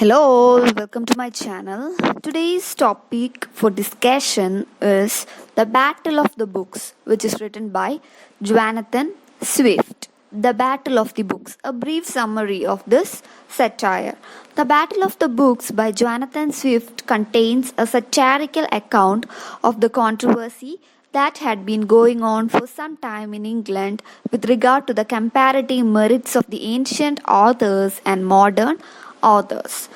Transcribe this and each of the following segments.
Hello, welcome to my channel. Today's topic for discussion is The Battle of the Books, which is written by Jonathan Swift. The Battle of the Books, a brief summary of this satire. The Battle of the Books by Jonathan Swift contains a satirical account of the controversy that had been going on for some time in England with regard to the comparative merits of the ancient authors and modern authors.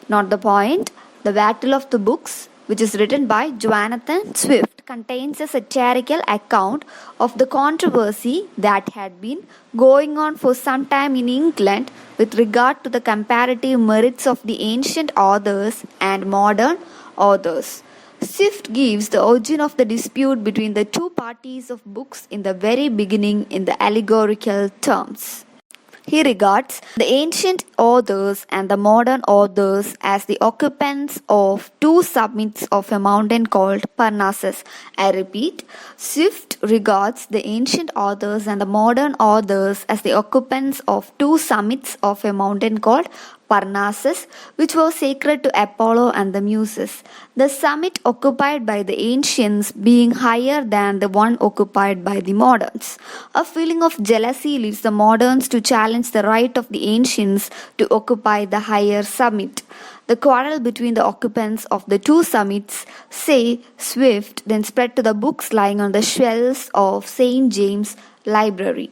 Not the point. The Battle of the Books, which is written by Jonathan Swift, contains a satirical account of the controversy that had been going on for some time in England with regard to the comparative merits of the ancient authors and modern authors. Swift gives the origin of the dispute between the two parties of books in the very beginning in the allegorical terms. He regards the ancient authors and the modern authors as the occupants of two summits of a mountain called Parnassus. I repeat, Swift regards the ancient authors and the modern authors as the occupants of two summits of a mountain called Parnassus, which was sacred to Apollo and the Muses. The summit occupied by the ancients being higher than the one occupied by the moderns. A feeling of jealousy leads the moderns to challenge the right of the ancients to occupy the higher summit. The quarrel between the occupants of the two summits, say Swift, then spread to the books lying on the shelves of St. James Library,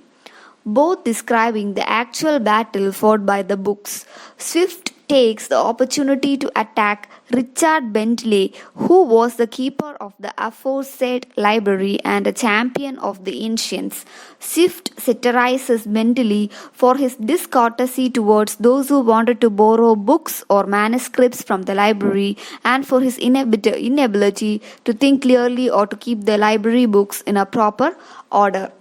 both describing the actual battle fought by the books. Swift takes the opportunity to attack Richard Bentley, who was the keeper of the aforesaid library and a champion of the ancients. Swift satirizes Bentley for his discourtesy towards those who wanted to borrow books or manuscripts from the library, and for his inability to think clearly or to keep the library books in a proper order.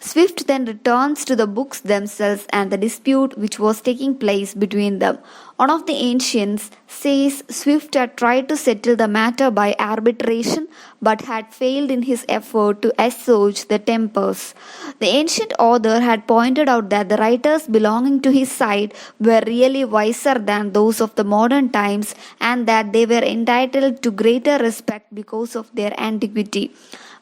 Swift then returns to the books themselves and the dispute which was taking place between them. One of the ancients says Swift had tried to settle the matter by arbitration but had failed in his effort to assuage the tempers. The ancient author had pointed out that the writers belonging to his side were really wiser than those of the modern times and that they were entitled to greater respect because of their antiquity.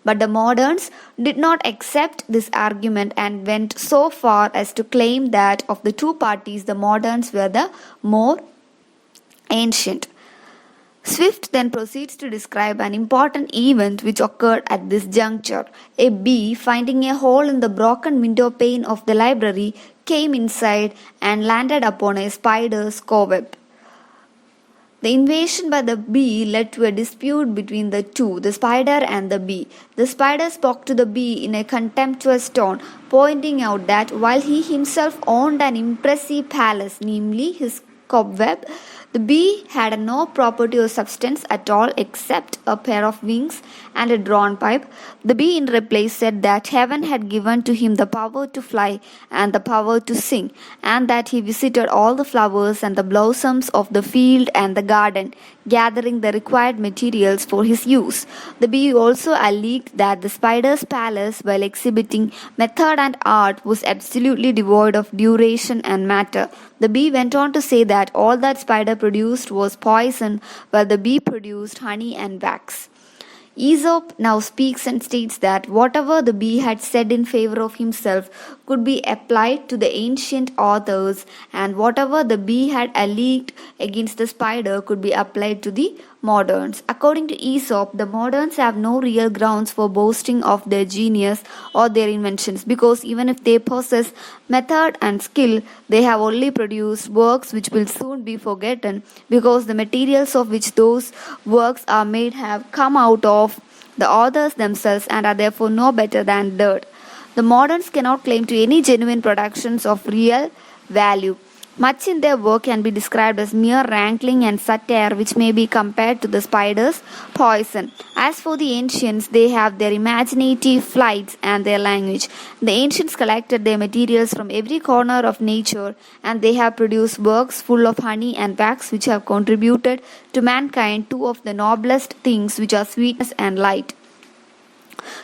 But the moderns did not accept this argument and went so far as to claim that of the two parties, the moderns were the more ancient. Swift then proceeds to describe an important event which occurred at this juncture. A bee, finding a hole in the broken window pane of the library, came inside and landed upon a spider's cobweb. The invasion by the bee led to a dispute between the two, the spider and the bee. The spider spoke to the bee in a contemptuous tone, pointing out that while he himself owned an impressive palace, namely his cobweb, the bee had no property or substance at all except a pair of wings and a drawn pipe. The bee in reply said that heaven had given to him the power to fly and the power to sing, and that he visited all the flowers and the blossoms of the field and the garden, gathering the required materials for his use. The bee also alleged that the spider's palace, while exhibiting method and art, was absolutely devoid of duration and matter. The bee went on to say that all that spider produced was poison, while the bee produced honey and wax. Aesop now speaks and states that whatever the bee had said in favor of himself could be applied to the ancient authors, and whatever the bee had alleged against the spider could be applied to the moderns. According to Aesop, the moderns have no real grounds for boasting of their genius or their inventions, because even if they possess method and skill, they have only produced works which will soon be forgotten, because the materials of which those works are made have come out of the authors themselves and are therefore no better than dirt. The moderns cannot claim to any genuine productions of real value. Much in their work can be described as mere wrangling and satire, which may be compared to the spider's poison. As for the ancients, they have their imaginative flights and their language. The ancients collected their materials from every corner of nature, and they have produced works full of honey and wax which have contributed to mankind two of the noblest things, which are sweetness and light.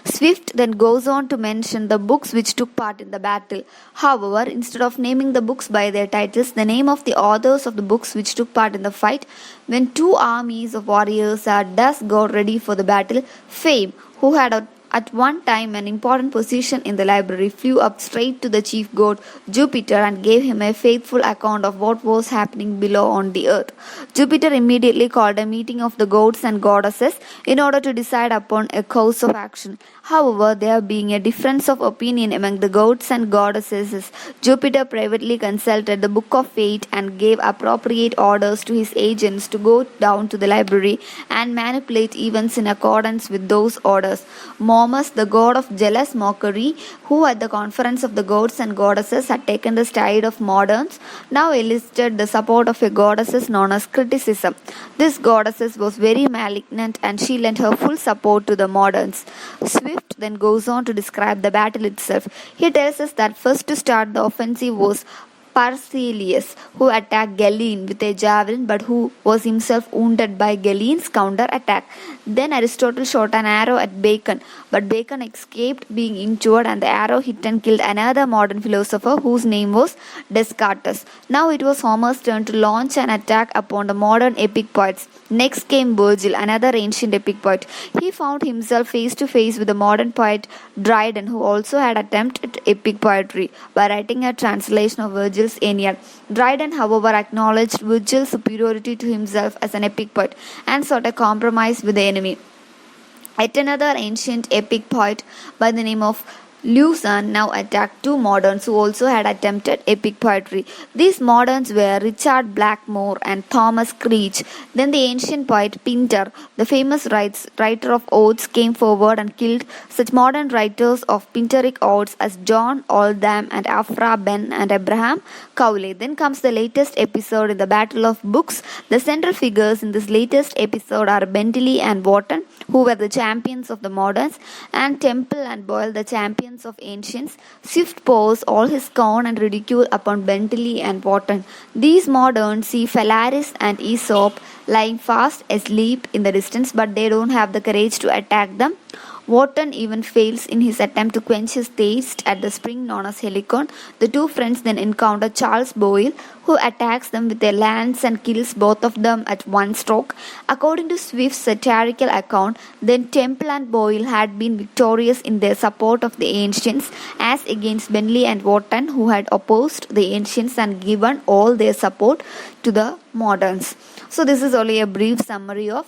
Swift then goes on to mention the books which took part in the battle. However, instead of naming the books by their titles, the name of the authors of the books which took part in the fight when two armies of warriors had thus got ready for the battle, Fame, who had at one time an important position in the library, flew up straight to the chief god Jupiter and gave him a faithful account of what was happening below on the earth. Jupiter immediately called a meeting of the gods and goddesses in order to decide upon a course of action. However, there being a difference of opinion among the gods and goddesses, Jupiter privately consulted the Book of Fate and gave appropriate orders to his agents to go down to the library and manipulate events in accordance with those orders. Momus, the god of jealous mockery, who at the conference of the gods and goddesses had taken the side of moderns, now enlisted the support of a goddess known as Criticism. This goddess was very malignant and she lent her full support to the moderns. Swift then goes on to describe the battle itself. He tells us that first to start the offensive was Paracelsus, who attacked Galen with a javelin but who was himself wounded by Galen's counter attack. Then Aristotle shot an arrow at Bacon, but Bacon escaped being injured and the arrow hit and killed another modern philosopher whose name was Descartes. Now it was Homer's turn to launch an attack upon the modern epic poets. Next came Virgil, another ancient epic poet. He found himself face to face with the modern poet Dryden, who also had attempted epic poetry by writing a translation of Virgil's Aeneid. Dryden, however, acknowledged Virgil's superiority to himself as an epic poet and sought a compromise with the enemy. Yet another ancient epic poet by the name of Lucan now attacked two moderns who also had attempted epic poetry. These moderns were Richard Blackmore and Thomas Creech. Then the ancient poet Pinter, the famous writer of odes, came forward and killed such modern writers of Pinteric odes as John Oldham and Aphra Behn and Abraham Cowley. Then comes the latest episode in the Battle of Books. The central figures in this latest episode are Bentley and Wharton, who were the champions of the moderns, and Temple and Boyle, the champions of ancients. Swift pours all his scorn and ridicule upon Bentley and Wharton. These moderns see Phalaris and Aesop lying fast asleep in the distance, but they don't have the courage to attack them. Wharton even fails in his attempt to quench his thirst at the spring known as Helicon. The two friends then encounter Charles Boyle, who attacks them with a lance and kills both of them at one stroke. According to Swift's satirical account, then Temple and Boyle had been victorious in their support of the ancients as against Bentley and Wharton, who had opposed the ancients and given all their support to the moderns. So this is only a brief summary of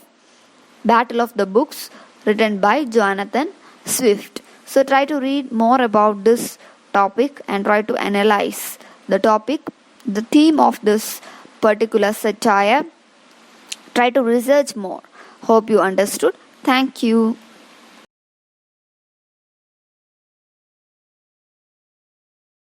Battle of the Books written by Jonathan Swift. So try to read more about this topic and try to analyze the topic, the theme of this particular satire. Try to research more. Hope you understood. Thank you.